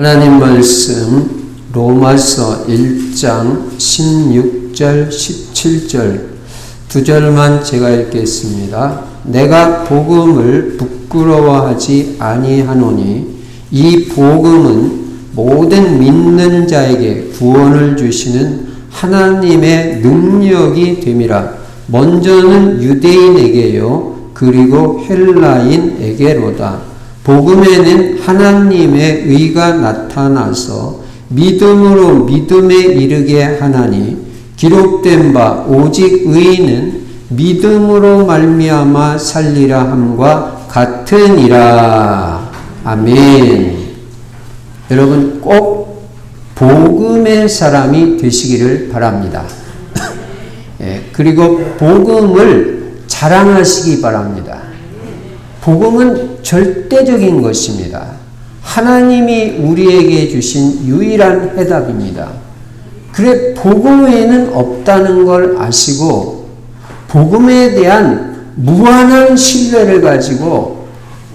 하나님 말씀 로마서 1장 16절 17절 두 절만 제가 읽겠습니다. 내가 복음을 부끄러워하지 아니하노니 이 복음은 모든 믿는 자에게 구원을 주시는 하나님의 능력이 됨이라. 먼저는 유대인에게요 그리고 헬라인에게로다. 복음에는 하나님의 의가 나타나서 믿음으로 믿음에 이르게 하나니 기록된 바 오직 의인은 믿음으로 말미암아 살리라 함과 같으니라. 아멘. 여러분 꼭 복음의 사람이 되시기를 바랍니다. 그리고 복음을 자랑하시기 바랍니다. 복음은 절대적인 것입니다. 하나님이 우리에게 주신 유일한 해답입니다. 그래 복음 외에는 없다는 걸 아시고 복음에 대한 무한한 신뢰를 가지고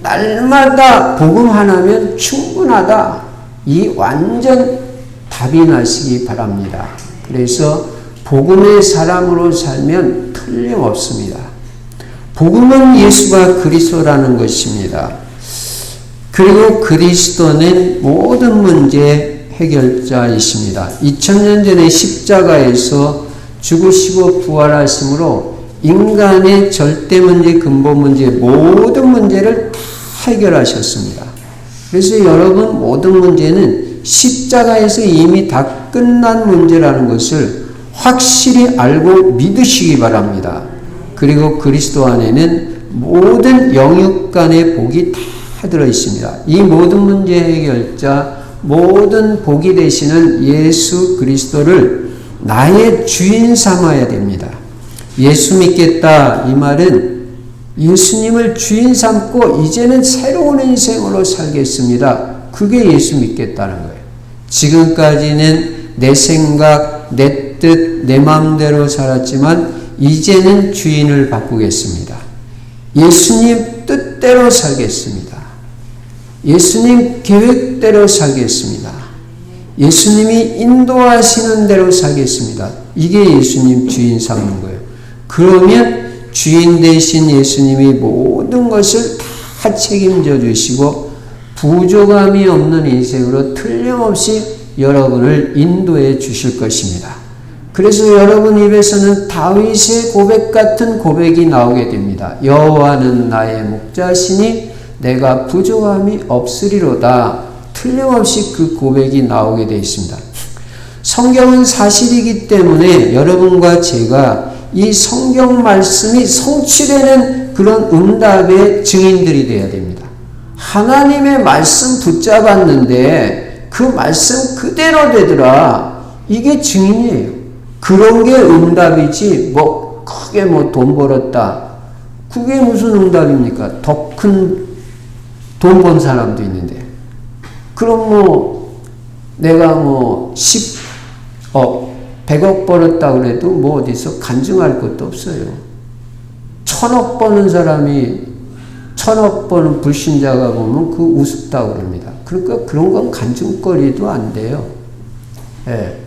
날마다 복음 하나면 충분하다. 이 완전 답이 나시기 바랍니다. 그래서 복음의 사람으로 살면 틀림없습니다. 복음은 예수가 그리스도라는 것입니다. 그리고 그리스도는 모든 문제의 해결자이십니다. 2000년 전에 십자가에서 죽으시고 부활하심으로 인간의 절대 문제, 근본 문제, 모든 문제를 다 해결하셨습니다. 그래서 여러분 모든 문제는 십자가에서 이미 다 끝난 문제라는 것을 확실히 알고 믿으시기 바랍니다. 그리고 그리스도 안에는 모든 영육 간의 복이 다 들어있습니다. 이 모든 문제 해결자, 모든 복이 되시는 예수 그리스도를 나의 주인 삼아야 됩니다. 예수 믿겠다 이 말은 예수님을 주인 삼고 이제는 새로운 인생으로 살겠습니다. 그게 예수 믿겠다는 거예요. 지금까지는 내 생각, 내 뜻, 내 마음대로 살았지만 이제는 주인을 바꾸겠습니다. 예수님 뜻대로 살겠습니다. 예수님 계획대로 살겠습니다. 예수님이 인도하시는 대로 살겠습니다. 이게 예수님 주인 삼는 거예요. 그러면 주인 되신 예수님이 모든 것을 다 책임져 주시고 부족함이 없는 인생으로 틀림없이 여러분을 인도해 주실 것입니다. 그래서 여러분 입에서는 다윗의 고백 같은 고백이 나오게 됩니다. 여호와는 나의 목자시니 내가 부족함이 없으리로다. 틀림없이 그 고백이 나오게 되어 있습니다. 성경은 사실이기 때문에 여러분과 제가 이 성경 말씀이 성취되는 그런 응답의 증인들이 되어야 됩니다. 하나님의 말씀 붙잡았는데 그 말씀 그대로 되더라. 이게 증인이에요. 그런 게 응답이지 크게 돈 벌었다. 그게 무슨 응답입니까? 더 큰 돈 번 사람도 있는데. 그럼 내가 10억, 100억 벌었다 그래도 어디서 간증할 것도 없어요. 1000억 버는 사람이 1000억 버는 불신자가 보면 그 우습다고 그럽니다. 그러니까 그런 건 간증거리도 안 돼요. 예.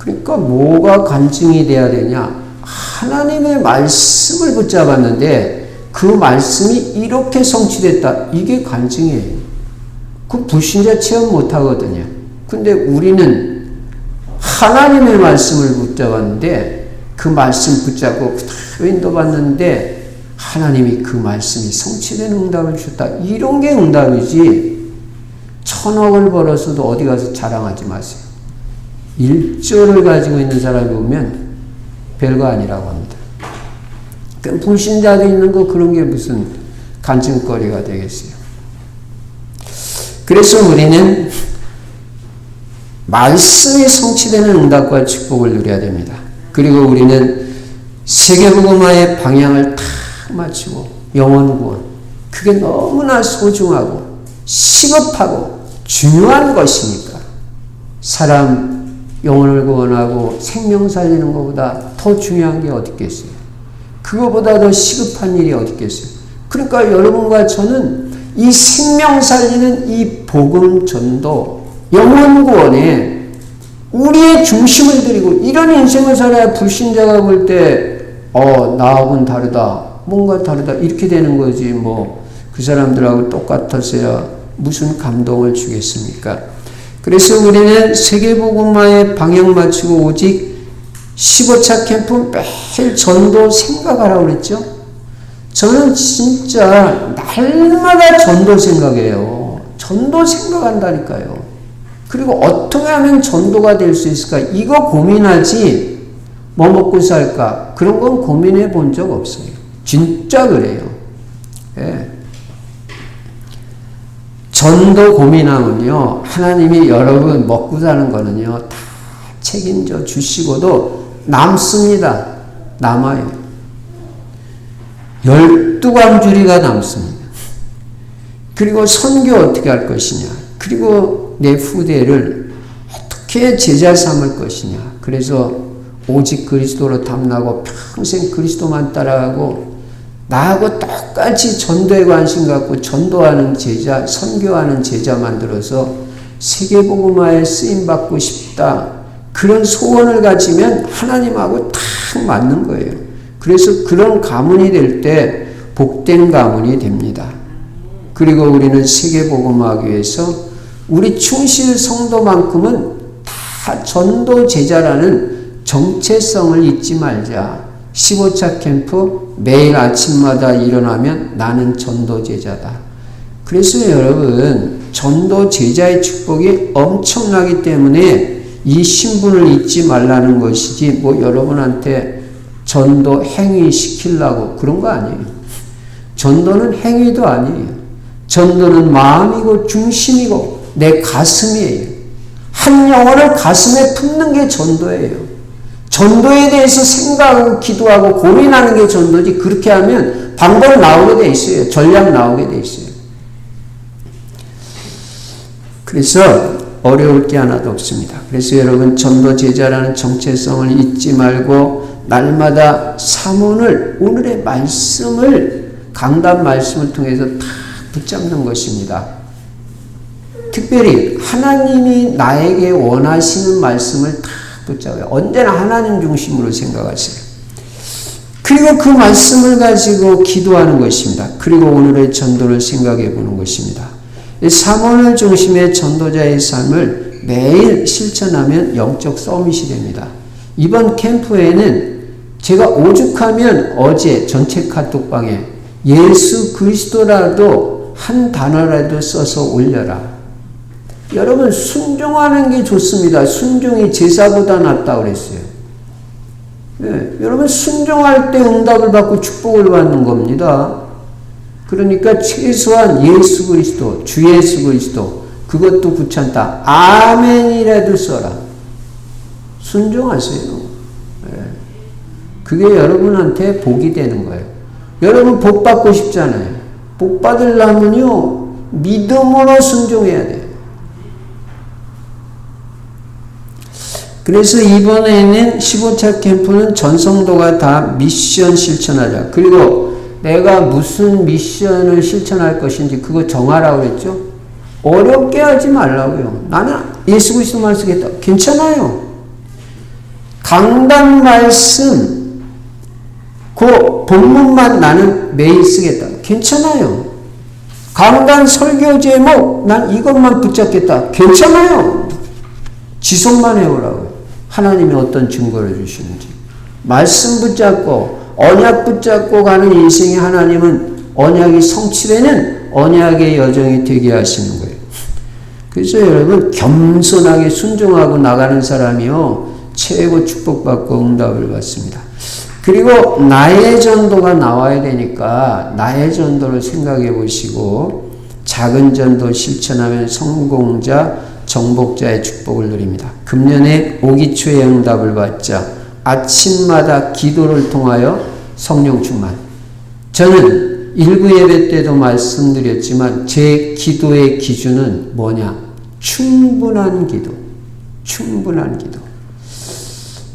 그러니까 뭐가 간증이 돼야 되냐? 하나님의 말씀을 붙잡았는데 그 말씀이 이렇게 성취됐다. 이게 간증이에요. 그 불신자 체험 못 하거든요. 근데 우리는 하나님의 말씀을 붙잡았는데 그 말씀 붙잡고 그대로 인도받는데 하나님이 그 말씀이 성취되는 응답을 주셨다. 이런 게 응답이지 1000억을 벌어서도 어디 가서 자랑하지 마세요. 1조를 가지고 있는 사람이 보면 별거 아니라고 합니다. 불신자도 있는 거 그런 게 무슨 간증거리가 되겠어요. 그래서 우리는 말씀이 성취되는 응답과 축복을 누려야 됩니다. 그리고 우리는 세계복음화의 방향을 탁 맞추고 영혼 구원, 그게 너무나 소중하고 시급하고 중요한 것이니까 사람 영혼을 구원하고 생명 살리는 것보다 더 중요한 게 어디 있겠어요? 그거보다 더 시급한 일이 어디 있겠어요? 그러니까 여러분과 저는 이 생명 살리는 이 복음 전도, 영혼 구원에 우리의 중심을 들이고 이런 인생을 살아야 불신자가 볼 때 나하고는 다르다, 뭔가 다르다 이렇게 되는 거지 뭐 그 사람들하고 똑같아서야 무슨 감동을 주겠습니까? 그래서 우리는 세계복음화에 방향 맞추고 오직 15차 캠프 매일 전도 생각하라고 그랬죠? 저는 진짜 날마다 전도 생각해요. 전도 생각한다니까요. 그리고 어떻게 하면 전도가 될 수 있을까? 이거 고민하지 뭐 먹고 살까? 그런 건 고민해 본 적 없어요. 진짜 그래요. 예. 전도 고민하면요, 하나님이 여러분 먹고 사는 거는요, 다 책임져 주시고도 남습니다. 남아요. 12광주리가 남습니다. 그리고 선교 어떻게 할 것이냐. 그리고 내 후대를 어떻게 제자 삼을 것이냐. 그래서 오직 그리스도로 탐나고 평생 그리스도만 따라가고 나하고 똑같이 전도에 관심 갖고 전도하는 제자, 선교하는 제자 만들어서 세계복음화에 쓰임받고 싶다. 그런 소원을 가지면 하나님하고 딱 맞는 거예요. 그래서 그런 가문이 될 때 복된 가문이 됩니다. 그리고 우리는 세계복음화하기 위해서 우리 충실 성도만큼은 다 전도 제자라는 정체성을 잊지 말자. 15차 캠프 매일 아침마다 일어나면 나는 전도 제자다. 그래서 여러분 전도 제자의 축복이 엄청나기 때문에 이 신분을 잊지 말라는 것이지 뭐 여러분한테 전도 행위 시키려고 그런 거 아니에요. 전도는 행위도 아니에요. 전도는 마음이고 중심이고 내 가슴이에요. 한 영혼을 가슴에 품는 게 전도예요. 전도에 대해서 생각하고 기도하고 고민하는 게 전도지 그렇게 하면 방법 나오게 돼 있어요. 전략 나오게 돼 있어요. 그래서 어려울 게 하나도 없습니다. 그래서 여러분 전도 제자라는 정체성을 잊지 말고 날마다 사문을 오늘의 말씀을 강단 말씀을 통해서 다 붙잡는 것입니다. 특별히 하나님이 나에게 원하시는 말씀을 다 붙잡아요. 언제나 하나님 중심으로 생각하세요. 그리고 그 말씀을 가지고 기도하는 것입니다. 그리고 오늘의 전도를 생각해 보는 것입니다. 사모를 중심의 전도자의 삶을 매일 실천하면 영적 서밋이 됩니다. 이번 캠프에는 제가 오죽하면 어제 전체 카톡방에 예수 그리스도라도 한 단어라도 써서 올려라. 여러분 순종하는 게 좋습니다. 순종이 제사보다 낫다고 그랬어요. 네, 여러분 순종할 때 응답을 받고 축복을 받는 겁니다. 그러니까 최소한 예수 그리스도, 주 예수 그리스도 그것도 귀찮다. 아멘이라도 써라. 순종하세요. 네. 그게 여러분한테 복이 되는 거예요. 여러분 복 받고 싶잖아요. 복 받으려면요 믿음으로 순종해야 돼요. 그래서 이번에는 15차 캠프는 전성도가 다 미션 실천하자. 그리고 내가 무슨 미션을 실천할 것인지 그거 정하라고 했죠. 어렵게 하지 말라고요. 나는 예수 그리스도만 쓰겠다. 괜찮아요. 강단 말씀 그 본문만 나는 매일 쓰겠다. 괜찮아요. 강단 설교 제목 난 이것만 붙잡겠다. 괜찮아요. 지속만 해오라고요. 하나님이 어떤 증거를 주시는지. 말씀 붙잡고 언약 붙잡고 가는 인생의 하나님은 언약이 성취되는 언약의 여정이 되게 하시는 거예요. 그래서 여러분 겸손하게 순종하고 나가는 사람이요 최고 축복받고 응답을 받습니다. 그리고 나의 전도가 나와야 되니까 나의 전도를 생각해 보시고 작은 전도 실천하면 성공자 정복자의 축복을 누립니다. 금년에 오기초의 응답을 받자 아침마다 기도를 통하여 성령 충만. 저는 일부 예배 때도 말씀드렸지만 제 기도의 기준은 뭐냐? 충분한 기도. 충분한 기도.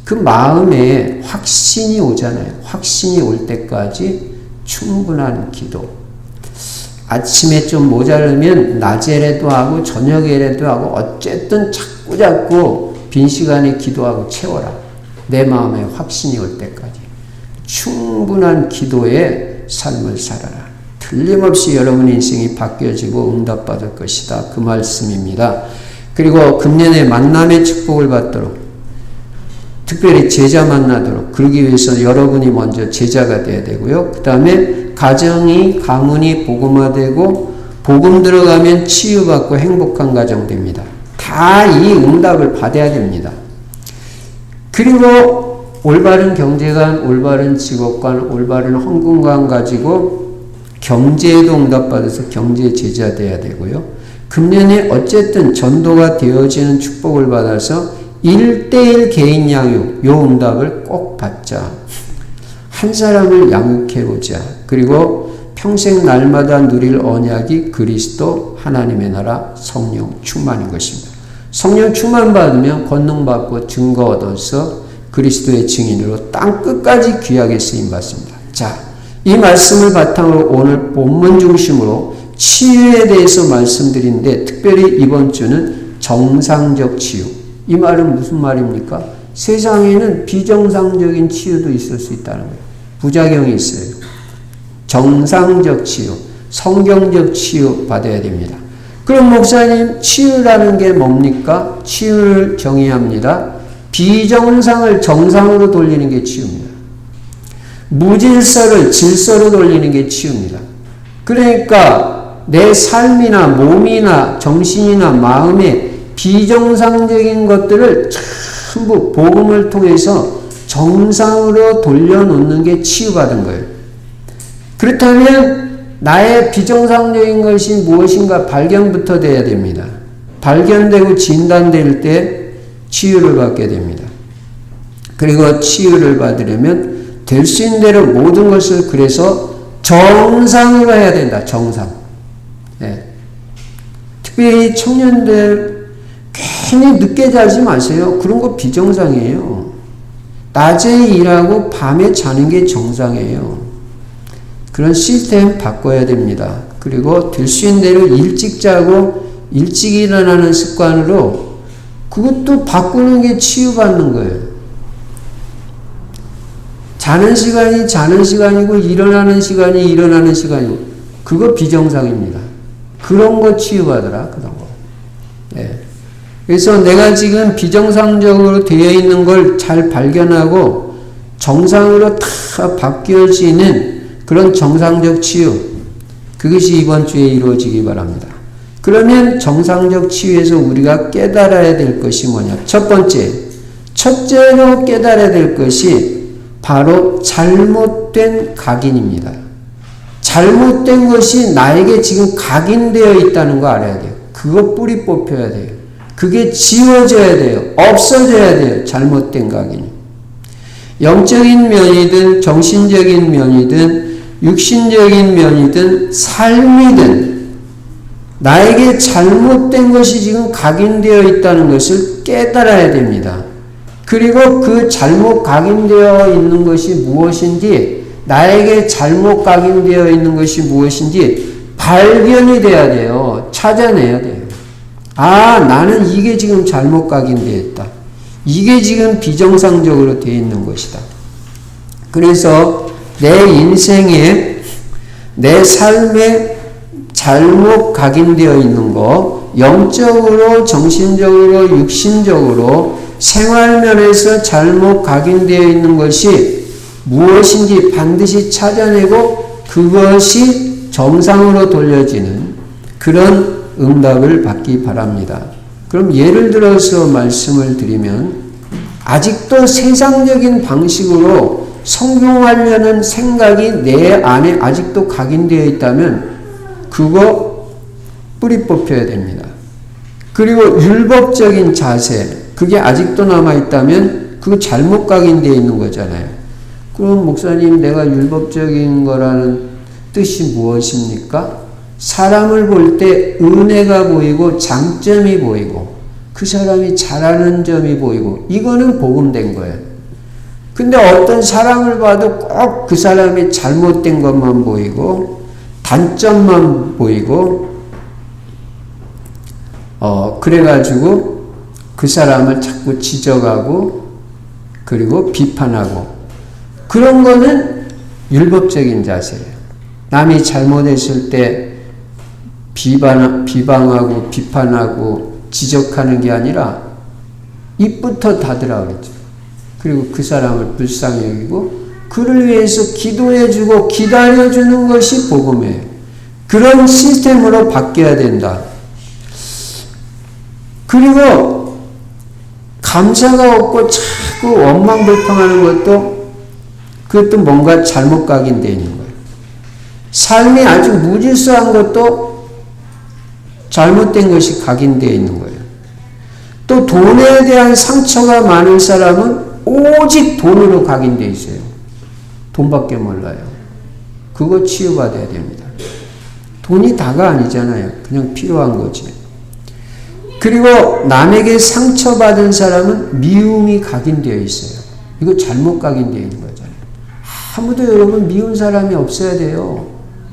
그 마음에 확신이 오잖아요. 확신이 올 때까지 충분한 기도. 아침에 좀 모자르면 낮에라도 하고 저녁에라도 하고 어쨌든 자꾸 빈 시간에 기도하고 채워라. 내 마음에 확신이 올 때까지. 충분한 기도의 삶을 살아라. 틀림없이 여러분 인생이 바뀌어지고 응답받을 것이다. 그 말씀입니다. 그리고 금년에 만남의 축복을 받도록, 특별히 제자 만나도록, 그러기 위해서 여러분이 먼저 제자가 돼야 되고요. 그 다음에 가정이, 가문이 복음화되고 복음 들어가면 치유받고 행복한 가정 됩니다. 다 이 응답을 받아야 됩니다. 그리고 올바른 경제관, 올바른 직업관, 올바른 헌금관 가지고 경제에도 응답받아서 경제 제자 돼야 되고요. 금년에 어쨌든 전도가 되어지는 축복을 받아서 1:1 개인 양육, 요 응답을 꼭 받자. 한 사람을 양육해보자. 그리고 평생 날마다 누릴 언약이 그리스도 하나님의 나라 성령 충만인 것입니다. 성령 충만 받으면 권능 받고 증거 얻어서 그리스도의 증인으로 땅 끝까지 귀하게 쓰임 받습니다. 자, 이 말씀을 바탕으로 오늘 본문 중심으로 치유에 대해서 말씀드리는데, 특별히 이번 주는 정상적 치유. 이 말은 무슨 말입니까? 세상에는 비정상적인 치유도 있을 수 있다는 거예요. 부작용이 있어요. 정상적 치유, 성경적 치유 받아야 됩니다. 그럼 목사님, 치유라는 게 뭡니까? 치유를 정의합니다. 비정상을 정상으로 돌리는 게 치유입니다. 무질서를 질서로 돌리는 게 치유입니다. 그러니까 내 삶이나 몸이나 정신이나 마음에 비정상적인 것들을 전부 복음을 통해서 정상으로 돌려놓는 게 치유받은 거예요. 그렇다면 나의 비정상적인 것이 무엇인가 발견부터 돼야 됩니다. 발견되고 진단될 때 치유를 받게 됩니다. 그리고 치유를 받으려면 될 수 있는 대로 모든 것을 그래서 정상으로 해야 된다. 정상. 네. 특별히 청년들 괜히 늦게 자지 마세요. 그런 거 비정상이에요. 낮에 일하고 밤에 자는 게 정상이에요. 그런 시스템 바꿔야 됩니다. 그리고 될 수 있는 대로 일찍 자고 일찍 일어나는 습관으로 그것도 바꾸는 게 치유받는 거예요. 자는 시간이 자는 시간이고 일어나는 시간이 일어나는 시간이고 그거 비정상입니다. 그런 거 치유받으라. 그런 거. 네. 그래서 내가 지금 비정상적으로 되어 있는 걸 잘 발견하고 정상으로 다 바뀌어지는 그런 정상적 치유, 그것이 이번 주에 이루어지기 바랍니다. 그러면 정상적 치유에서 우리가 깨달아야 될 것이 뭐냐? 첫 번째, 첫째로 깨달아야 될 것이 바로 잘못된 각인입니다. 잘못된 것이 나에게 지금 각인되어 있다는 거 알아야 돼요. 그거 뿌리 뽑혀야 돼요. 그게 지워져야 돼요. 없어져야 돼요. 잘못된 각인이. 영적인 면이든 정신적인 면이든 육신적인 면이든 삶이든 나에게 잘못된 것이 지금 각인되어 있다는 것을 깨달아야 됩니다. 그리고 그 잘못 각인되어 있는 것이 무엇인지, 나에게 잘못 각인되어 있는 것이 무엇인지 발견이 돼야 돼요. 찾아내야 돼요. 아, 나는 이게 지금 잘못 각인되어 있다. 이게 지금 비정상적으로 되어 있는 것이다. 그래서 내 인생에, 내 삶에 잘못 각인되어 있는 거, 영적으로, 정신적으로, 육신적으로, 생활면에서 잘못 각인되어 있는 것이 무엇인지 반드시 찾아내고 그것이 정상으로 돌려지는 그런 응답을 받기 바랍니다. 그럼 예를 들어서 말씀을 드리면, 아직도 세상적인 방식으로 성공하려는 생각이 내 안에 아직도 각인되어 있다면 그거 뿌리 뽑혀야 됩니다. 그리고 율법적인 자세, 그게 아직도 남아있다면 그거 잘못 각인되어 있는 거잖아요. 그럼 목사님, 내가 율법적인 거라는 뜻이 무엇입니까? 사람을 볼 때 은혜가 보이고 장점이 보이고 그 사람이 잘하는 점이 보이고, 이거는 복음된 거예요. 근데 어떤 사람을 봐도 꼭 그 사람이 잘못된 것만 보이고 단점만 보이고 그래가지고 그 사람을 자꾸 지적하고 그리고 비판하고 그런 거는 율법적인 자세예요. 남이 잘못했을 때 비방하고 비판하고 지적하는 게 아니라 입부터 닫으라 그랬죠. 그리고 그 사람을 불쌍히 여기고 그를 위해서 기도해주고 기다려주는 것이 복음이에요. 그런 시스템으로 바뀌어야 된다. 그리고 감사가 없고 자꾸 원망불평하는 그것도 뭔가 잘못 각인되어 있는 거예요. 삶이 아주 무질서한 것도 잘못된 것이 각인되어 있는 거예요. 또 돈에 대한 상처가 많은 사람은 오직 돈으로 각인되어 있어요. 돈밖에 몰라요. 그거 치유받아야 됩니다. 돈이 다가 아니잖아요. 그냥 필요한 거지. 그리고 남에게 상처받은 사람은 미움이 각인되어 있어요. 이거 잘못 각인되어 있는 거잖아요. 아무도 여러분 미운 사람이 없어야 돼요.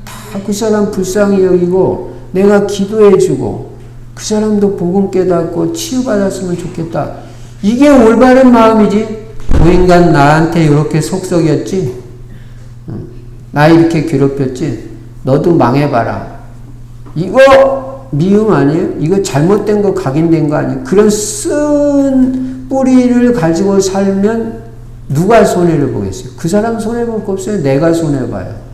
다 그 사람 불쌍히 여기고 내가 기도해주고 그 사람도 복음 깨닫고 치유받았으면 좋겠다. 이게 올바른 마음이지. 그 인간 나한테 이렇게 속썩였지. 나 이렇게 괴롭혔지. 너도 망해봐라. 이거 미움 아니에요? 이거 잘못된 거 각인된 거 아니에요? 그런 쓴 뿌리를 가지고 살면 누가 손해를 보겠어요? 그 사람 손해볼 거 없어요. 내가 손해봐요.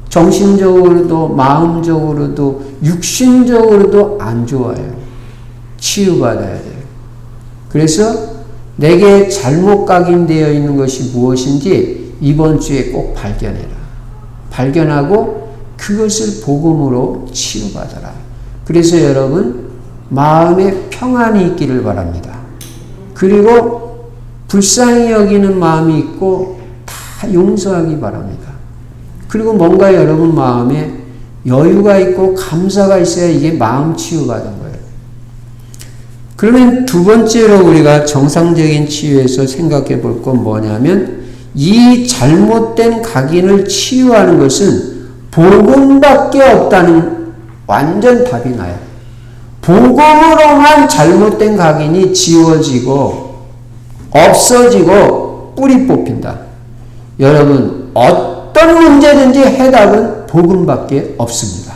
정신적으로도 마음적으로도 육신적으로도 안 좋아요. 치유받아야 돼요. 그래서 내게 잘못 각인되어 있는 것이 무엇인지 이번 주에 꼭 발견해라. 발견하고 그것을 복음으로 치유받아라. 그래서 여러분 마음에 평안이 있기를 바랍니다. 그리고 불쌍히 여기는 마음이 있고 다 용서하기 바랍니다. 그리고 뭔가 여러분 마음에 여유가 있고 감사가 있어야 이게 마음 치유받은 거예요. 그러면 두 번째로 우리가 정상적인 치유에서 생각해 볼 건 뭐냐면 이 잘못된 각인을 치유하는 것은 복음밖에 없다는 완전 답이 나요. 복음으로만 잘못된 각인이 지워지고 없어지고 뿌리 뽑힌다. 여러분 어떤 문제든지 해답은 복음밖에 없습니다.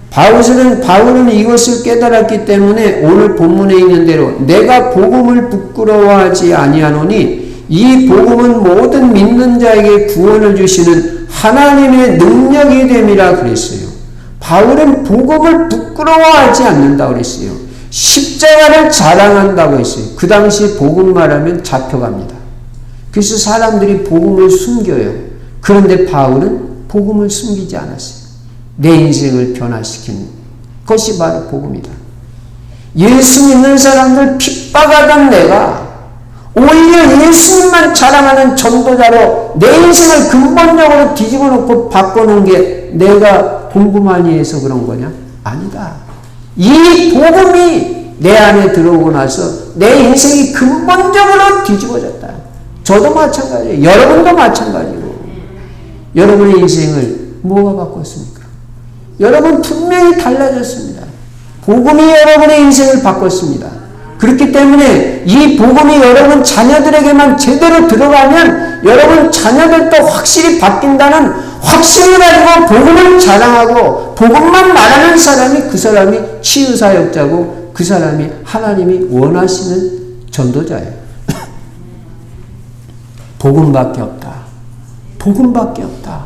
바울은 이것을 깨달았기 때문에 오늘 본문에 있는 대로 내가 복음을 부끄러워하지 아니하노니 이 복음은 모든 믿는 자에게 구원을 주시는 하나님의 능력이 됨이라 그랬어요. 바울은 복음을 부끄러워하지 않는다고 그랬어요. 십자가를 자랑한다고 했어요. 그 당시 복음 말하면 잡혀갑니다. 그래서 사람들이 복음을 숨겨요. 그런데 바울은 복음을 숨기지 않았어요. 내 인생을 변화시킨 것이 바로 복음이다. 예수 믿는 사람들 핍박하던 내가 오히려 예수님만 자랑하는 전도자로 내 인생을 근본적으로 뒤집어 놓고 바꿔놓은 게 내가 공부 많이 해서 그런 거냐? 아니다. 이 복음이 내 안에 들어오고 나서 내 인생이 근본적으로 뒤집어졌다. 저도 마찬가지예요. 여러분도 마찬가지고. 여러분의 인생을 뭐가 바꿨습니까? 여러분 분명히 달라졌습니다. 복음이 여러분의 인생을 바꿨습니다. 그렇기 때문에 이 복음이 여러분 자녀들에게만 제대로 들어가면 여러분 자녀들도 확실히 바뀐다는 확신을 가지고 복음을 자랑하고 복음만 말하는 사람이 그 사람이 치유사역자고 그 사람이 하나님이 원하시는 전도자예요. 복음밖에 없다. 복음밖에 없다.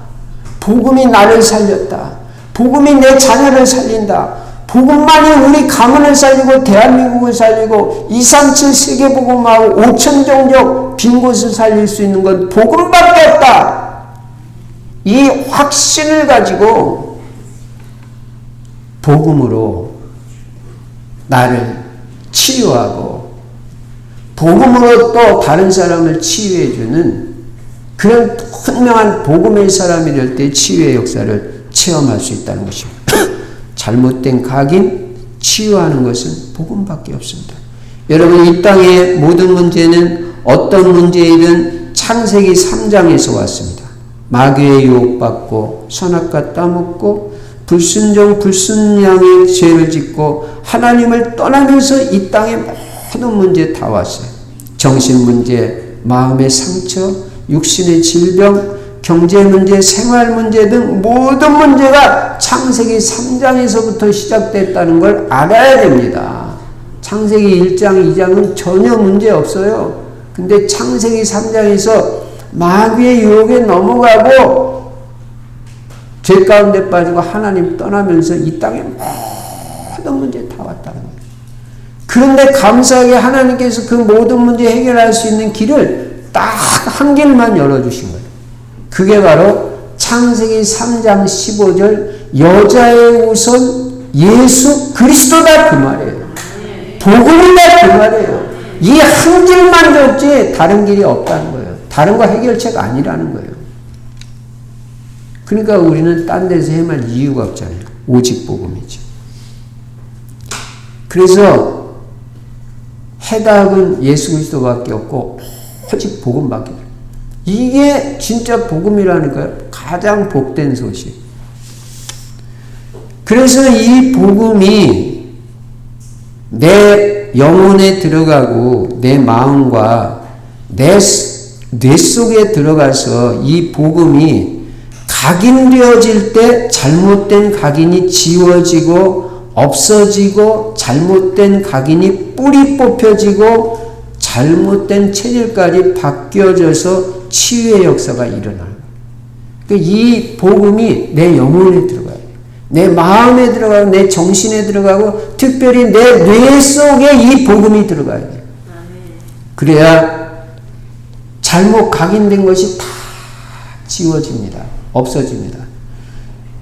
복음이 나를 살렸다. 복음이 내 자녀를 살린다. 복음만이 우리 가문을 살리고 대한민국을 살리고 237 세계복음하고 5천 종족 빈 곳을 살릴 수 있는 건 복음밖에 없다. 이 확신을 가지고 복음으로 나를 치유하고 복음으로 또 다른 사람을 치유해주는 그런 분명한 복음의 사람이 될 때 치유의 역사를 체험할 수 있다는 것입니다. 잘못된 각인, 치유하는 것은 복음밖에 없습니다. 여러분 이 땅의 모든 문제는 어떤 문제이든 창세기 3장에서 왔습니다. 마귀의 유혹받고 선악과 따먹고 불순종 불순양의 죄를 짓고 하나님을 떠나면서 이 땅에 모든 문제 다 왔어요. 정신 문제, 마음의 상처, 육신의 질병, 경제 문제, 생활 문제 등 모든 문제가 창세기 3장에서부터 시작됐다는 걸 알아야 됩니다. 창세기 1장, 2장은 전혀 문제 없어요. 근데 창세기 3장에서 마귀의 유혹에 넘어가고 죄 가운데 빠지고 하나님 떠나면서 이 땅에 모든 문제 다 왔다는 거예요. 그런데 감사하게 하나님께서 그 모든 문제 해결할 수 있는 길을 딱 한 길만 열어주신 거예요. 그게 바로 창세기 3장 15절 여자의 우선 예수 그리스도다 그 말이에요. 복음이다 그 말이에요. 이 한 길만 줬지 다른 길이 없다는 거예요. 다른 거 해결책 아니라는 거예요. 그러니까 우리는 딴 데서 헤맬 이유가 없잖아요. 오직 복음이죠. 그래서 해답은 예수 그리스도밖에 없고 오직 복음밖에 없어요. 이게 진짜 복음이라니까요. 가장 복된 소식. 그래서 이 복음이 내 영혼에 들어가고 내 마음과 내 뇌 속에 들어가서 이 복음이 각인되어질 때 잘못된 각인이 지워지고 없어지고 잘못된 각인이 뿌리 뽑혀지고 잘못된 체질까지 바뀌어져서 치유의 역사가 일어나요. 그러니까 이 복음이 내 영혼에 들어가요. 내 마음에 들어가고 내 정신에 들어가고 특별히 내 뇌 속에 이 복음이 들어가야 돼요. 그래야 잘못 각인된 것이 다 지워집니다. 없어집니다.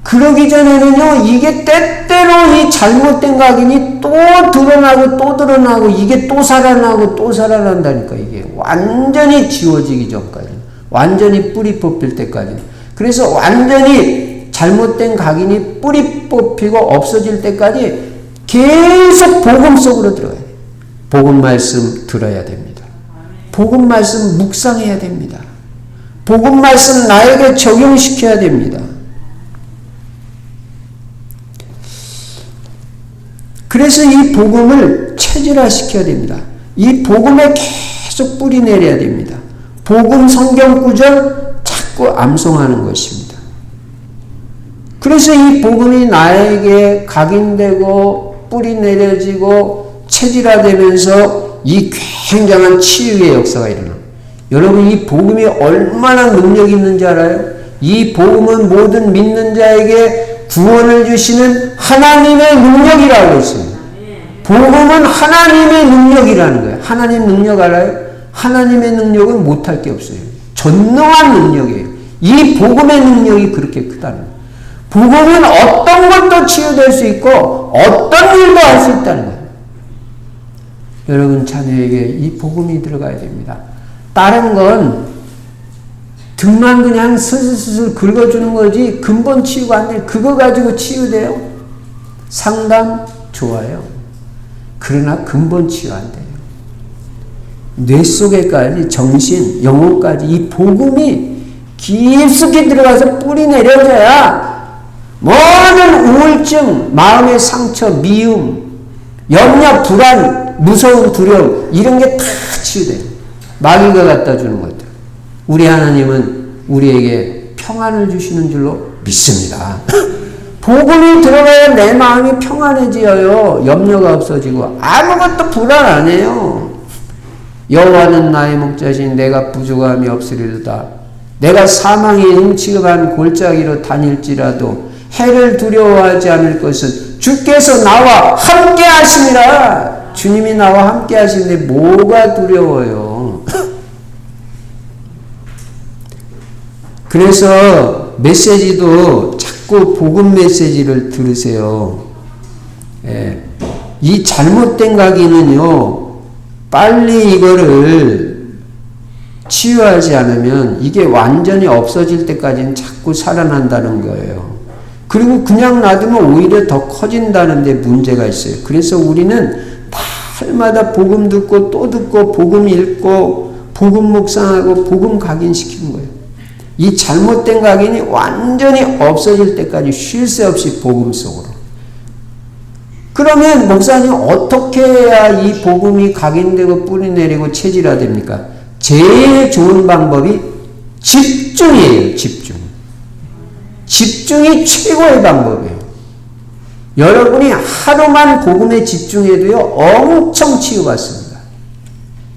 그러기 전에는요, 이게 때때로 이 잘못된 각인이 또 드러나고 또 드러나고 이게 또 살아나고 또 살아난다니까 이게 완전히 지워지기 전까지. 완전히 뿌리 뽑힐 때까지. 그래서 완전히 잘못된 각인이 뿌리 뽑히고 없어질 때까지 계속 복음 속으로 들어가야 돼요. 복음 말씀 들어야 됩니다. 복음 말씀 묵상해야 됩니다. 복음 말씀 나에게 적용시켜야 됩니다. 그래서 이 복음을 체질화시켜야 됩니다. 이 복음에 계속 뿌리 내려야 됩니다. 복음 성경 구절 자꾸 암송하는 것입니다. 그래서 이 복음이 나에게 각인되고 뿌리 내려지고 체질화되면서 이 굉장한 치유의 역사가 일어납니다. 여러분 이 복음이 얼마나 능력이 있는지 알아요? 이 복음은 모든 믿는 자에게 구원을 주시는 하나님의 능력이라고 했습니다. 복음은 하나님의 능력이라는 거예요. 하나님 능력 알아요? 하나님의 능력은 못할 게 없어요. 전능한 능력이에요. 이 복음의 능력이 그렇게 크다는 거예요. 복음은 어떤 것도 치유될 수 있고 어떤 일도 할 수 있다는 거예요. 여러분 자녀에게 이 복음이 들어가야 됩니다. 다른 건 등만 그냥 슬슬슬 긁어주는 거지 근본 치유가 안 돼요. 그거 가지고 치유돼요? 상담 좋아요. 그러나 근본 치유 안 돼요. 뇌 속에까지 정신, 영혼까지 이 복음이 깊숙이 들어가서 뿌리 내려져야 모든 우울증, 마음의 상처, 미움, 염려, 불안, 무서운 두려움 이런 게 다 치유돼요. 마귀가 갖다 주는 것들. 우리 하나님은 우리에게 평안을 주시는 줄로 믿습니다. 복음이 들어가야 내 마음이 평안해져요. 염려가 없어지고 아무것도 불안 안 해요. 여호와는 나의 목자시니 내가 부족함이 없으리로다. 내가 사망의 음침한 골짜기로 다닐지라도 해를 두려워하지 않을 것은 주께서 나와 함께 하심이라. 주님이 나와 함께 하시는데 뭐가 두려워요. 그래서 메시지도 자꾸 복음 메시지를 들으세요. 예. 이 잘못된 각인은요, 빨리 이거를 치유하지 않으면 이게 완전히 없어질 때까지는 자꾸 살아난다는 거예요. 그리고 그냥 놔두면 오히려 더 커진다는데 문제가 있어요. 그래서 우리는 날마다 복음 듣고 또 듣고 복음 읽고 복음 묵상하고 복음 각인시키는 거예요. 이 잘못된 각인이 완전히 없어질 때까지 쉴 새 없이 복음 속으로. 그러면 목사님 어떻게 해야 이 복음이 각인되고 뿌리내리고 체질화됩니까? 제일 좋은 방법이 집중이에요. 집중. 집중이 최고의 방법이에요. 여러분이 하루만 복음에 집중해도요, 엄청 치유받습니다.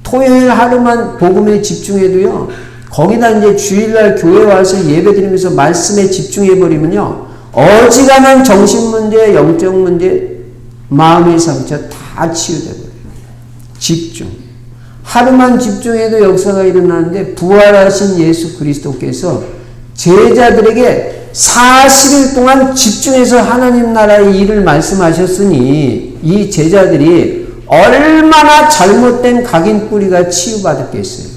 토요일 하루만 복음에 집중해도요, 거기다 이제 주일날 교회 와서 예배 드리면서 말씀에 집중해버리면요, 어지간한 정신문제, 영적 문제, 마음의 상처 다 치유되버려요. 집중. 하루만 집중해도 역사가 일어나는데 부활하신 예수 그리스도께서 제자들에게 40일 동안 집중해서 하나님 나라의 일을 말씀하셨으니 이 제자들이 얼마나 잘못된 각인 뿌리가 치유받았겠어요.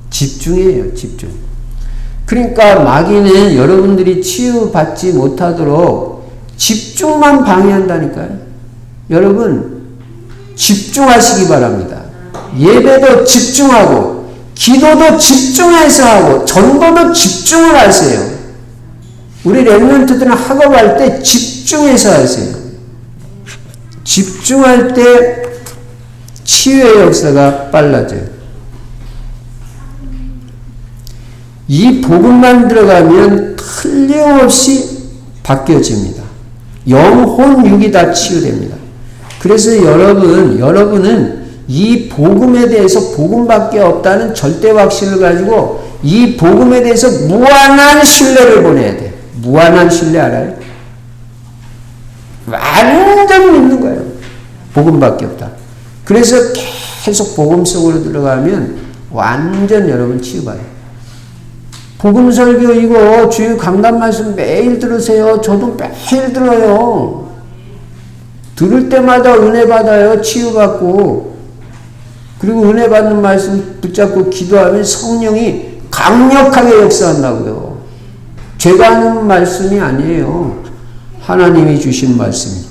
집중이에요. 집중. 그러니까 마귀는 여러분들이 치유받지 못하도록 집중만 방해한다니까요. 여러분 집중하시기 바랍니다. 예배도 집중하고 기도도 집중해서 하고 전도도 집중을 하세요. 우리 렘넌트들은 학업할 때 집중해서 하세요. 집중할 때 치유의 역사가 빨라져요. 이 복음만 들어가면 틀림없이 바뀌어집니다. 영혼 육이 다 치유됩니다. 그래서 여러분은 이 복음에 대해서 복음밖에 없다는 절대 확신을 가지고 이 복음에 대해서 무한한 신뢰를 보내야 돼요. 무한한 신뢰 알아요? 완전 믿는 거예요. 복음밖에 없다. 그래서 계속 복음 속으로 들어가면 완전 여러분 치유받아요. 복음 설교 이거 주일 강단 말씀 매일 들으세요. 저도 매일 들어요. 들을 때마다 은혜 받아요. 치유받고. 그리고 은혜 받는 말씀 붙잡고 기도하면 성령이 강력하게 역사한다고요. 제가 하는 말씀이 아니에요. 하나님이 주신 말씀입니다.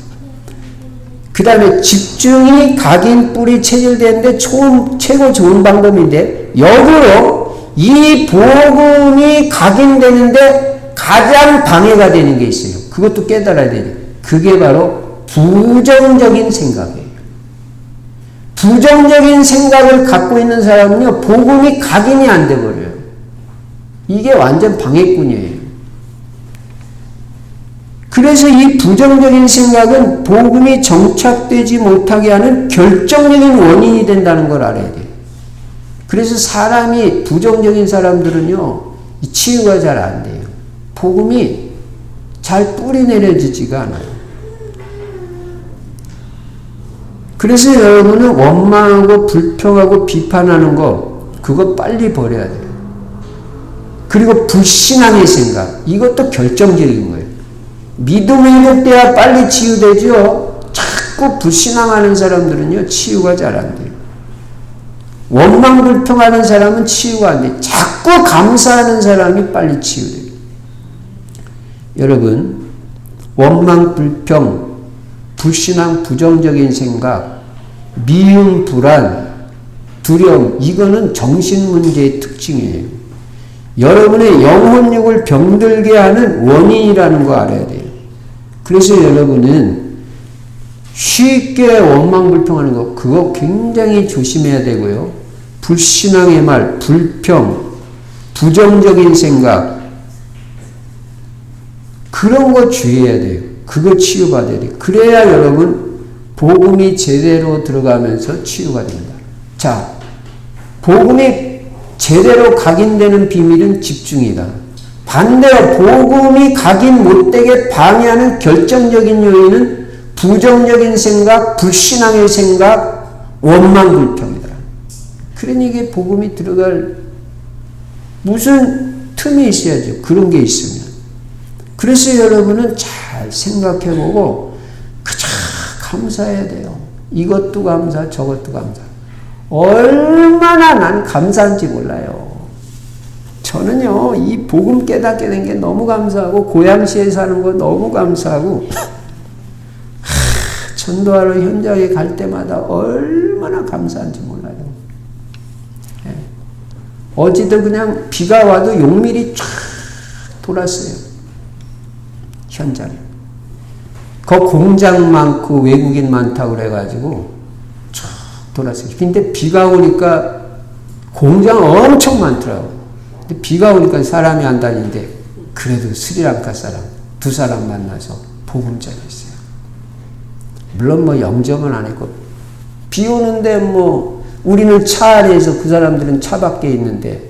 그 다음에 집중이 각인 뿌리 체질되는데 최고 좋은 방법인데 역으로 이 복음이 각인되는데 가장 방해가 되는 게 있어요. 그것도 깨달아야 돼요. 그게 바로 부정적인 생각이에요. 부정적인 생각을 갖고 있는 사람은요, 복음이 각인이 안 돼버려요. 이게 완전 방해꾼이에요. 그래서 이 부정적인 생각은 복음이 정착되지 못하게 하는 결정적인 원인이 된다는 걸 알아야 돼요. 그래서 사람이, 부정적인 사람들은요, 치유가 잘 안 돼요. 복음이 잘 뿌리 내려지지가 않아요. 그래서 여러분은 원망하고 불평하고 비판하는 거, 그거 빨리 버려야 돼요. 그리고 불신앙의 생각, 이것도 결정적인 거예요. 믿음이 회복돼야 빨리 치유되죠. 자꾸 불신앙하는 사람들은요, 치유가 잘 안 돼요. 원망 불평하는 사람은 치유가 안 돼요. 자꾸 감사하는 사람이 빨리 치유돼요. 여러분, 원망 불평, 불신앙, 부정적인 생각, 미움, 불안, 두려움, 이거는 정신문제의 특징이에요. 여러분의 영혼육을 병들게 하는 원인이라는 거 알아야 돼요. 그래서 여러분은 쉽게 원망 불평하는 거, 그거 굉장히 조심해야 되고요. 불신앙의 말, 불평, 부정적인 생각, 그런 거 주의해야 돼요. 그거 치유받아야 돼요. 그래야 여러분 복음이 제대로 들어가면서 치유가 됩니다. 자, 복음이 제대로 각인되는 비밀은 집중이다. 반대로 복음이 각인 못되게 방해하는 결정적인 요인은 부정적인 생각, 불신앙의 생각, 원망 불평이다. 그러니 이게 복음이 들어갈 무슨 틈이 있어야죠. 그런 게 있으면. 그래서 여러분은 잘 생각해보고 그저 감사해야 돼요. 이것도 감사, 저것도 감사. 얼마나 난 감사한지 몰라요. 저는요, 이 복음 깨닫게 된 게 너무 감사하고, 고양시에 사는 거 너무 감사하고, 전도하러 현장에 갈 때마다 얼마나 감사한지 몰라요. 네. 어제도 그냥 비가 와도 용밀이 쫙 돌았어요. 현장. 그 공장 많고 외국인 많다고 그래가지고 쫙 돌았어요. 근데 비가 오니까 공장 엄청 많더라고. 근데 비가 오니까 사람이 안 다니는데 그래도 스리랑카 사람 두 사람 만나서 복음 전했어요. 물론 뭐 영접은 안 했고 비 오는데 뭐 우리는 차 안에서 그 사람들은 차 밖에 있는데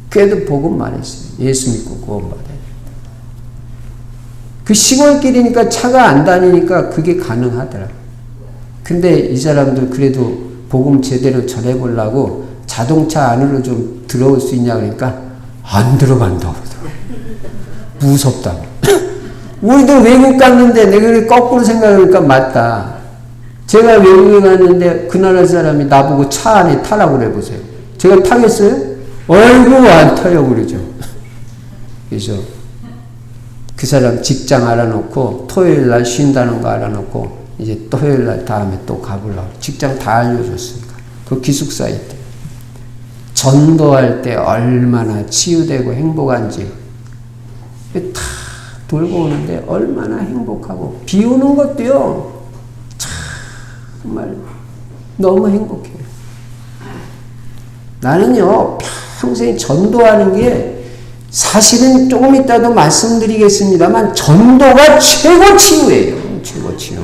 그래도 복음 말했어요. 예수 믿고 구원받아요. 그 시골길이니까 차가 안 다니니까 그게 가능하더라. 근데 이 사람들 그래도 복음 제대로 전해보려고 자동차 안으로 좀 들어올 수 있냐 그러니까 안 들어간다고 그러더라고. 무섭다고. 우리도 외국 갔는데 내가 거꾸로 생각하니까 맞다. 제가 외국에 갔는데 그 나라 사람이 나보고 차 안에 타라고 그래 보세요. 제가 타겠어요? 어이구 안 타요 그러죠. 그래서 그 사람 직장 알아놓고 토요일 날 쉰다는 거 알아놓고 이제 토요일 날 다음에 또 가보려고 직장 다 알려줬으니까 그 기숙사에 있대. 전도할 때 얼마나 치유되고 행복한지 다 돌고 오는데 얼마나 행복하고 비 오는 것도요 정말 너무 행복해요. 나는요 평생 전도하는 게 사실은 조금 이따도 말씀드리겠습니다만 전도가 최고 치유예요. 최고 치유.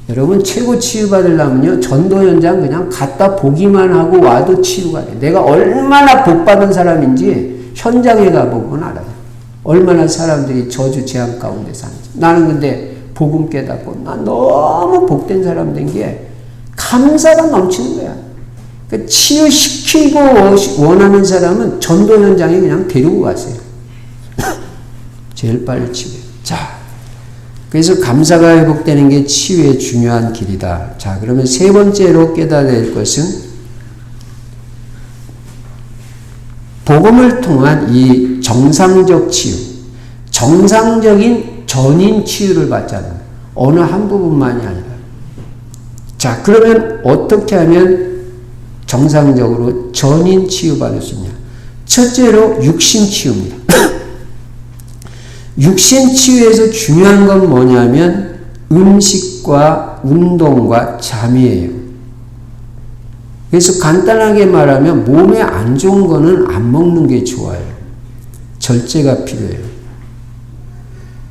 여러분 최고 치유 받으려면요 전도 현장 그냥 갔다 보기만 하고 와도 치유가 돼. 내가 얼마나 복 받은 사람인지 현장에 가보면 알아요. 얼마나 사람들이 저주 재앙 가운데 사는지. 나는 근데 복음 깨닫고 난 너무 복된 사람 된 게 감사가 넘치는 거야. 그러니까 치유시키고 원하는 사람은 전도 현장에 그냥 데리고 가세요. 제일 빨리 치유해요. 자, 그래서 감사가 회복되는 게 치유의 중요한 길이다. 자, 그러면 세 번째로 깨달아야 될 것은 복음을 통한 이 정상적 치유, 정상적인 전인 치유를 받자는 거예요. 어느 한 부분만이 아니라. 자, 그러면 어떻게 하면 정상적으로 전인 치유받을 수 있냐? 첫째로 육신 치유입니다. 육신 치유에서 중요한 건 뭐냐면 음식과 운동과 잠이에요. 그래서 간단하게 말하면 몸에 안 좋은 거는 안 먹는 게 좋아요. 절제가 필요해요.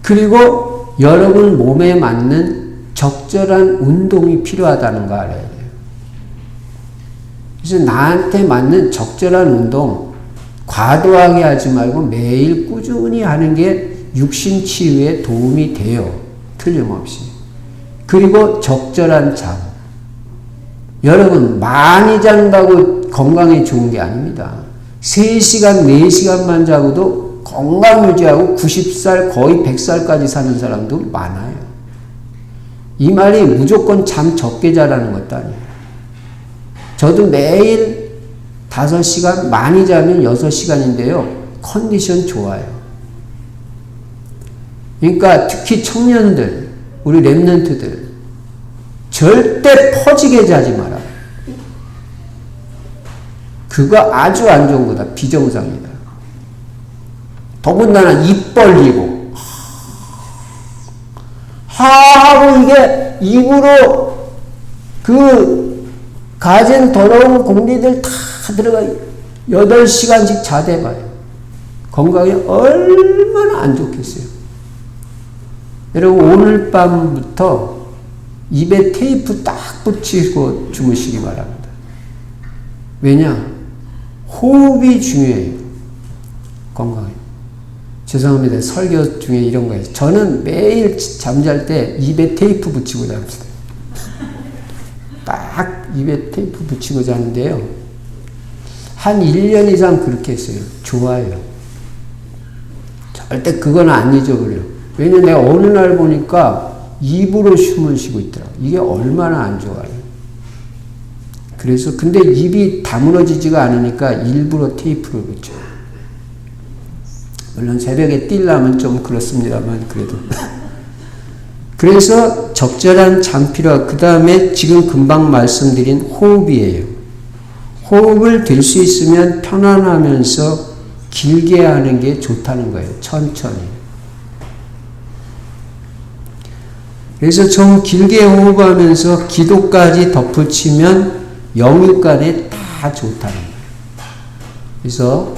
그리고 여러분 몸에 맞는 적절한 운동이 필요하다는 거 알아야 돼요. 그래서 나한테 맞는 적절한 운동, 과도하게 하지 말고 매일 꾸준히 하는 게 육신 치유에 도움이 돼요. 틀림없이. 그리고 적절한 잠. 여러분 많이 잔다고 건강에 좋은 게 아닙니다. 3시간, 4시간만 자고도 건강 유지하고 90살, 거의 100살까지 사는 사람도 많아요. 이 말이 무조건 잠 적게 자라는 것도 아니에요. 저도 매일 5시간, 많이 자면 6시간인데요. 컨디션 좋아요. 그러니까 특히 청년들, 우리 랩런트들 절대 퍼지게 자지 마라. 그거 아주 안 좋은 거다. 비정상이다. 더군다나 입 벌리고 하고 이게 입으로 그 가진 더러운 공기들 다 들어가 8시간씩 자대봐요. 건강에 얼마나 안 좋겠어요. 여러분 오늘 밤부터 입에 테이프 딱 붙이고 주무시기 바랍니다. 왜냐? 호흡이 중요해요. 건강에. 죄송합니다. 설교 중에 이런 거예요. 저는 매일 잠잘 때 입에 테이프 붙이고 잡니다. 딱 입에 테이프 붙이고 자는데요. 한 1년 이상 그렇게 했어요. 좋아요. 절대 그건 안 잊어버려요. 왜냐면 내가 어느 날 보니까 입으로 숨을 쉬고 있더라고요. 이게 얼마나 안 좋아요. 그래서 근데 입이 다물어지지가 않으니까 일부러 테이프를 붙여요. 물론 새벽에 뛰려면 좀 그렇습니다만 그래도. 그래서 적절한 잠 필요하고 그 다음에 지금 금방 말씀드린 호흡이에요. 호흡을 될 수 있으면 편안하면서 길게 하는 게 좋다는 거예요. 천천히. 그래서 좀 길게 호흡하면서 기도까지 덧붙이면 영육간에 다 좋다는 거예요. 그래서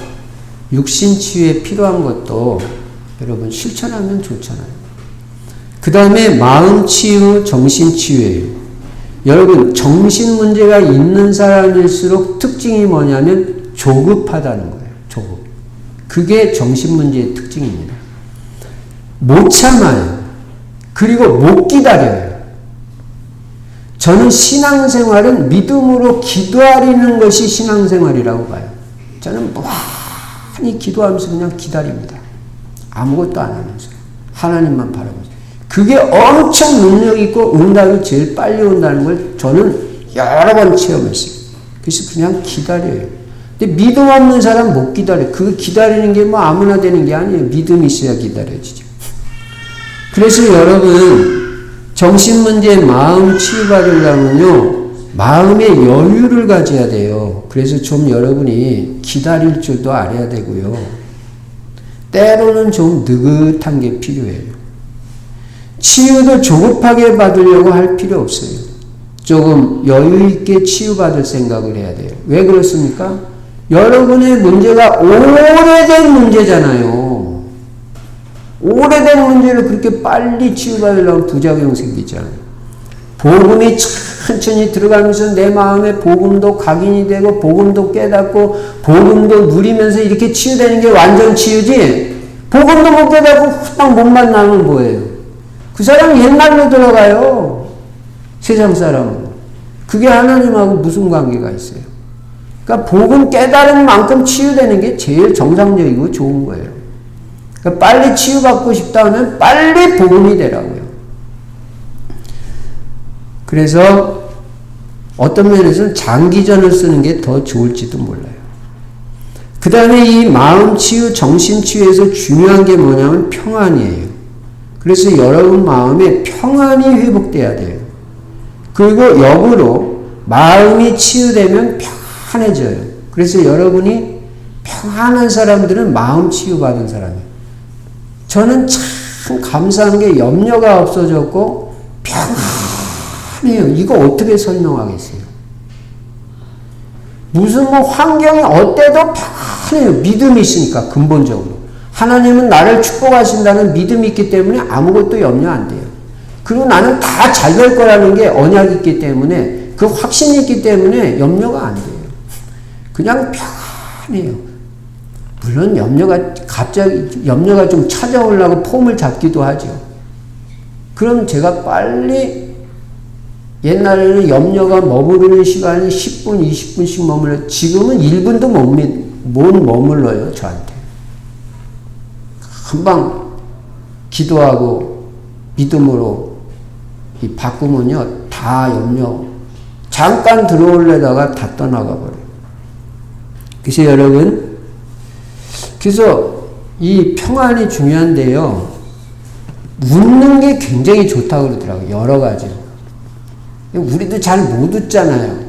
육신치유에 필요한 것도 여러분 실천하면 좋잖아요. 그 다음에 마음치유, 정신치유예요. 여러분 정신 문제가 있는 사람일수록 특징이 뭐냐면 조급하다는 거예요. 조급. 그게 정신 문제의 특징입니다. 못 참아요. 그리고 못 기다려요. 저는 신앙생활은 믿음으로 기도하려는 것이 신앙생활이라고 봐요. 저는 많이 기도하면서 그냥 기다립니다. 아무것도 안 하면서. 하나님만 바라보면서. 그게 엄청 능력 있고 응답이 제일 빨리 온다는 걸 저는 여러 번 체험했어요. 그래서 그냥 기다려요. 근데 믿음 없는 사람 못 기다려요. 그 기다리는 게 뭐 아무나 되는 게 아니에요. 믿음이 있어야 기다려지죠. 그래서 여러분 정신 문제 마음 치유받으려면요. 마음의 여유를 가져야 돼요. 그래서 좀 여러분이 기다릴 줄도 알아야 되고요. 때로는 좀 느긋한 게 필요해요. 치유도 조급하게 받으려고 할 필요 없어요. 조금 여유 있게 치유받을 생각을 해야 돼요. 왜 그렇습니까? 여러분의 문제가 오래된 문제잖아요. 오래된 문제를 그렇게 빨리 치유받으려면 부작용 생기잖아요. 복음이 천천히 들어가면서 내 마음에 복음도 각인이 되고 복음도 깨닫고 복음도 누리면서 이렇게 치유되는 게 완전 치유지, 복음도 못 깨닫고 후딱 몸만 나면 뭐예요? 그 사람은 옛날로 들어가요. 세상 사람은. 그게 하나님하고 무슨 관계가 있어요? 그러니까 복음 깨달은 만큼 치유되는 게 제일 정상적이고 좋은 거예요. 그러니까 빨리 치유받고 싶다 하면 빨리 복음이 되라고요. 그래서 어떤 면에서는 장기전을 쓰는 게 더 좋을지도 몰라요. 그 다음에 이 마음 치유, 정신 치유에서 중요한 게 뭐냐면 평안이에요. 그래서 여러분 마음에 평안이 회복돼야 돼요. 그리고 역으로 마음이 치유되면 편해져요. 그래서 여러분이 평안한 사람들은 마음 치유받은 사람이에요. 저는 참 감사한 게 염려가 없어졌고 편안해요. 이거 어떻게 설명하겠어요? 무슨 뭐 환경이 어때도 편해요. 믿음이 있으니까 근본적으로. 하나님은 나를 축복하신다는 믿음이 있기 때문에 아무것도 염려 안 돼요. 그리고 나는 다 잘 될 거라는 게 언약이 있기 때문에, 그 확신이 있기 때문에 염려가 안 돼요. 그냥 편해요. 물론 염려가 좀 찾아오려고 폼을 잡기도 하죠. 그럼 제가 빨리, 옛날에는 염려가 머무르는 시간이 10분, 20분씩 머물러, 지금은 1분도 못 머물러요, 저한테. 금방 기도하고 믿음으로 바꾸면요, 다 염려, 잠깐 들어올려다가 다 떠나가 버려요. 그래서 여러분, 그래서 이 평안이 중요한데요, 웃는 게 굉장히 좋다고 그러더라고요. 여러 가지. 우리도 잘 못 웃잖아요.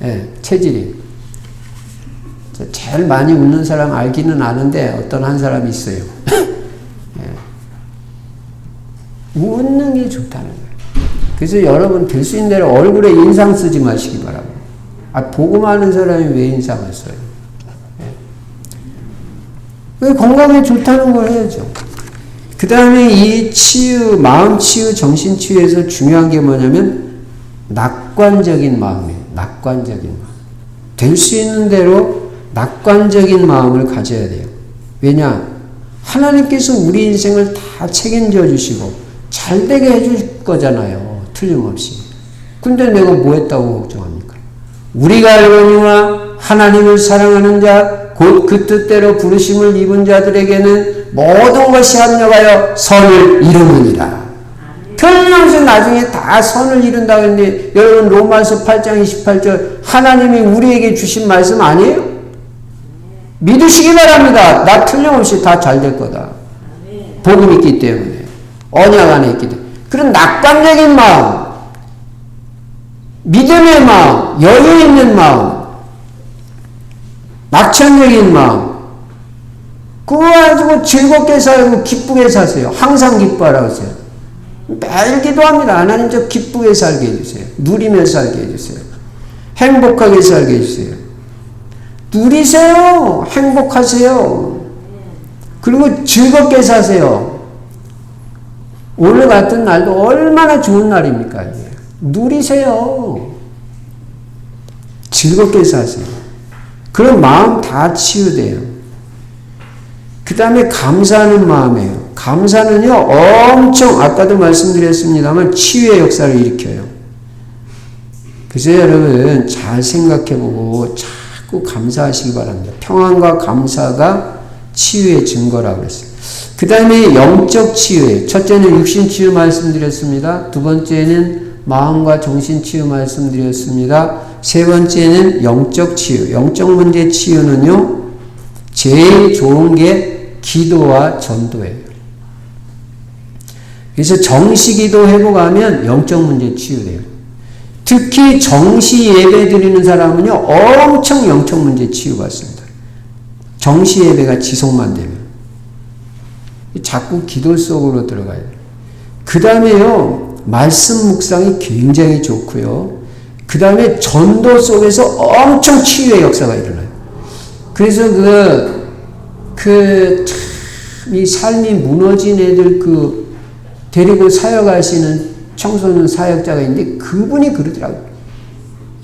예, 체질이. 제일 많이 웃는 사람 알기는 아는데 어떤 한 사람이 있어요. 예. 웃는 게 좋다는 거예요. 그래서 여러분 될 수 있는 대로 얼굴에 인상 쓰지 마시기 바랍니다. 복음하는 사람이 왜 인상을 써요? 예. 건강에 좋다는 걸 해야죠. 그 다음에 이 치유, 마음 치유, 정신 치유에서 중요한 게 뭐냐면 낙관적인 마음이에요. 낙관적인 마음. 될 수 있는 대로 낙관적인 마음을 가져야 돼요. 왜냐? 하나님께서 우리 인생을 다 책임져 주시고 잘 되게 해줄 거잖아요. 틀림없이. 근데 내가 뭐 했다고 걱정합니까? 우리가 알거니와 하나님을 사랑하는 자, 곧 그 뜻대로 부르심을 입은 자들에게는 모든 것이 합력하여 선을 이루느니라. 틀림없이 나중에 다 선을 이룬다고 했는데, 여러분 로마서 8장 28절 하나님이 우리에게 주신 말씀 아니에요? 믿으시기 바랍니다. 나 틀림없이 다 잘 될 거다. 복음이 있기 때문에. 언약 안에 있기 때문에. 그런 낙관적인 마음, 믿음의 마음, 여유 있는 마음, 낙천적인 마음. 그거 가지고 즐겁게 살고 기쁘게 사세요. 항상 기뻐하라고 하세요. 매일 기도합니다. 하나님 저 기쁘게 살게 해주세요. 누리며 살게 해주세요. 행복하게 살게 해주세요. 누리세요. 행복하세요. 그리고 즐겁게 사세요. 오늘 같은 날도 얼마나 좋은 날입니까? 이게. 누리세요. 즐겁게 사세요. 그런 마음 다 치유돼요. 그 다음에 감사하는 마음이에요. 감사는요, 엄청, 아까도 말씀드렸습니다만, 치유의 역사를 일으켜요. 그래서 여러분, 잘 생각해보고, 자꾸 감사하시기 바랍니다. 평안과 감사가 치유의 증거라고 그랬어요. 그 다음에 영적 치유예요. 첫째는 육신 치유 말씀드렸습니다. 두 번째는 마음과 정신 치유 말씀드렸습니다. 세 번째는 영적 치유. 영적 문제 치유는요, 제일 좋은 게 기도와 전도예요. 그래서 정시기도 회복하면 영적 문제 치유돼요. 특히 정시 예배 드리는 사람은요, 엄청 영적 문제 치유받습니다. 정시 예배가 지속만 되면. 자꾸 기도 속으로 들어가요. 그 다음에요, 말씀 묵상이 굉장히 좋고요. 그 다음에 전도 속에서 엄청 치유의 역사가 일어나요. 그래서 이 삶이 무너진 애들 데리고 사역하시는 청소년 사역자가 있는데 그분이 그러더라고요.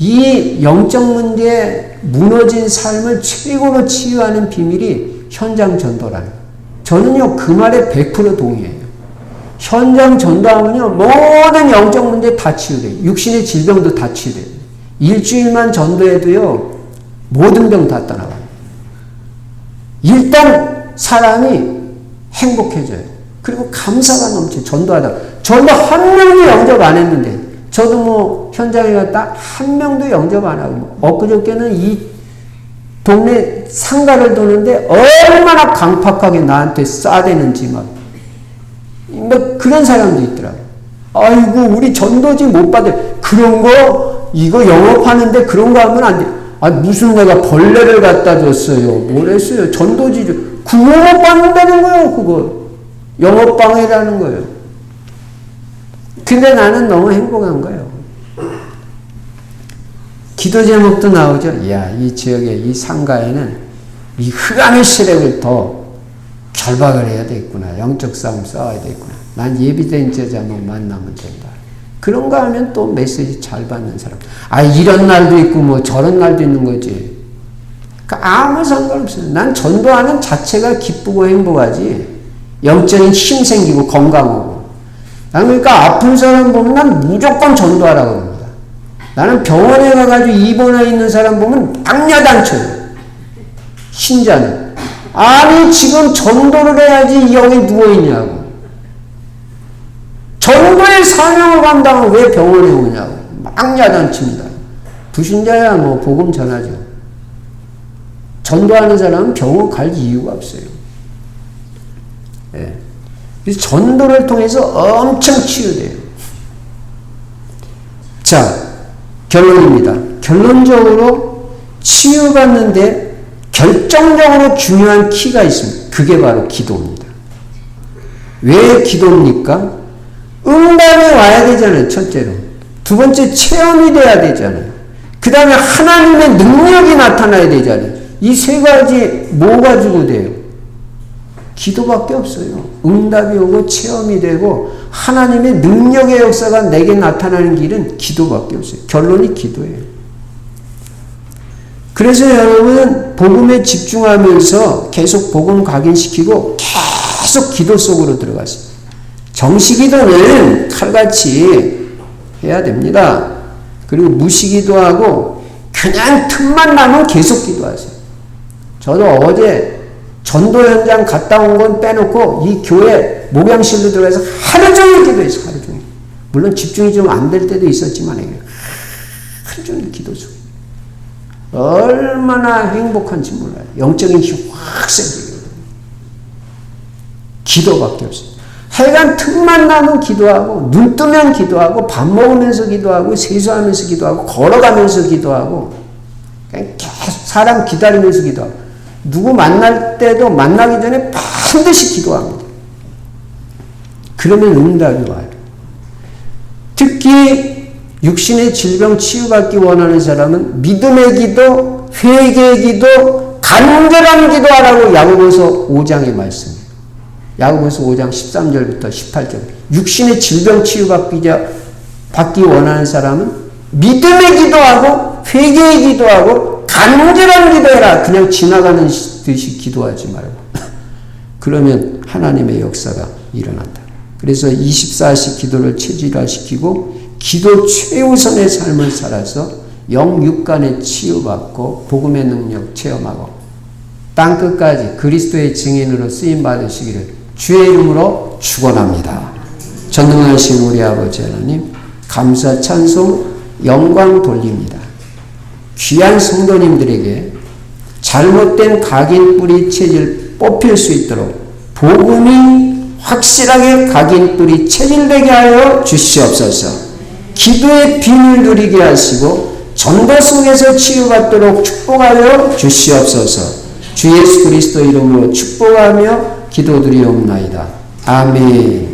이 영적 문제 무너진 삶을 최고로 치유하는 비밀이 현장 전도라는. 저는요, 그 말에 100% 동의해요. 현장 전도하면요, 모든 영적 문제 다 치유돼요. 육신의 질병도 다 치유돼요. 일주일만 전도해도요, 모든 병 다 떠나가요. 일단 사람이 행복해져요. 그리고 감사가 넘쳐요. 전도하다가. 저도 한 명도 영접 안 했는데, 저도 현장에 갔다 한 명도 영접 안 하고, 엊그저께는 이 동네 상가를 도는데 얼마나 강팍하게 나한테 싸대는지 그런 사람도 있더라고요. 아이고, 우리 전도지 못 받을. 그런 거, 이거 영업하는데 그런 거 하면 안 돼. 무슨 내가 벌레를 갖다 줬어요. 뭘 했어요. 전도지, 그거 못 받는다는 거예요, 그거. 영업방해라는 거예요. 근데 나는 너무 행복한 거예요. 기도 제목도 나오죠. 야, 이 지역에, 이 상가에는 이 흑암의 세력을 더 결박을 해야 되겠구나. 영적 싸움 싸워야 되겠구나. 난 예비된 제자만 만나면 된다. 그런 거 하면 또 메시지 잘 받는 사람. 이런 날도 있고 저런 날도 있는 거지. 아무 상관없어요. 난 전도하는 자체가 기쁘고 행복하지. 영적인 힘 생기고 건강하고. 그러니까 아픈 사람 보면 난 무조건 전도하라고 합니다. 나는 병원에 가가지고 입원해 있는 사람 보면 악야단쳐요. 신자는. 아니, 지금 전도를 해야지 여기 누워있냐고. 전도의 사명을 감당하면 왜 병원에 오냐고. 악야단칩니다. 불신자야 복음 전하죠. 전도하는 사람은 병원 갈 이유가 없어요. 예. 그래서 전도를 통해서 엄청 치유돼요. 자, 결론입니다. 결론적으로 치유받는데 결정적으로 중요한 키가 있습니다. 그게 바로 기도입니다. 왜 기도입니까? 응답이 와야 되잖아요. 첫째로. 두 번째, 체험이 돼야 되잖아요. 그 다음에 하나님의 능력이 나타나야 되잖아요. 이 세 가지 뭐 가지고 돼요? 기도밖에 없어요. 응답이 오고 체험이 되고 하나님의 능력의 역사가 내게 나타나는 길은 기도밖에 없어요. 결론이 기도예요. 그래서 여러분 복음에 집중하면서 계속 복음 각인시키고 계속 기도 속으로 들어갔어요. 정시기도는 칼같이 해야 됩니다. 그리고 무시기도 하고 그냥 틈만 나면 계속 기도하세요. 저도 어제 전도 현장 갔다 온 건 빼놓고 이 교회 목양실로 들어가서 하루 종일 기도했어요. 하루 종일. 물론 집중이 좀 안 될 때도 있었지만 하루 종일 기도 중. 얼마나 행복한지 몰라요. 영적인 힘 확 생기거든요. 기도밖에 없어요. 하여간 틈만 나면 기도하고 눈 뜨면 기도하고 밥 먹으면서 기도하고 세수하면서 기도하고 걸어가면서 기도하고 그냥 계속 사람 기다리면서 기도하고, 누구 만날 때도 만나기 전에 반드시 기도합니다. 그러면 응답이 와요. 특히 육신의 질병 치유받기 원하는 사람은 믿음의 기도, 회개의 기도, 간절한 기도하라고 야고보서 5장의 말씀이에요. 야고보서 5장 13절부터 18절. 육신의 질병 치유받기 원하는 사람은 믿음의 기도하고 회개의 기도하고 간절한 기도해라. 그냥 지나가는 듯이 기도하지 말고. 그러면 하나님의 역사가 일어난다. 그래서 24시 기도를 체질화시키고 기도 최우선의 삶을 살아서 영육간에 치유받고 복음의 능력 체험하고 땅끝까지 그리스도의 증인으로 쓰임받으시기를 주의 이름으로 축원합니다. 전능하신 우리 아버지 하나님, 감사 찬송 영광 돌립니다. 귀한 성도님들에게 잘못된 각인 뿌리 체질 뽑힐 수 있도록 복음이 확실하게 각인 뿌리 체질되게 하여 주시옵소서. 기도의 비밀 누리게 하시고 전도 속에서 치유받도록 축복하여 주시옵소서. 주 예수 그리스도 이름으로 축복하며 기도드리옵나이다. 아멘.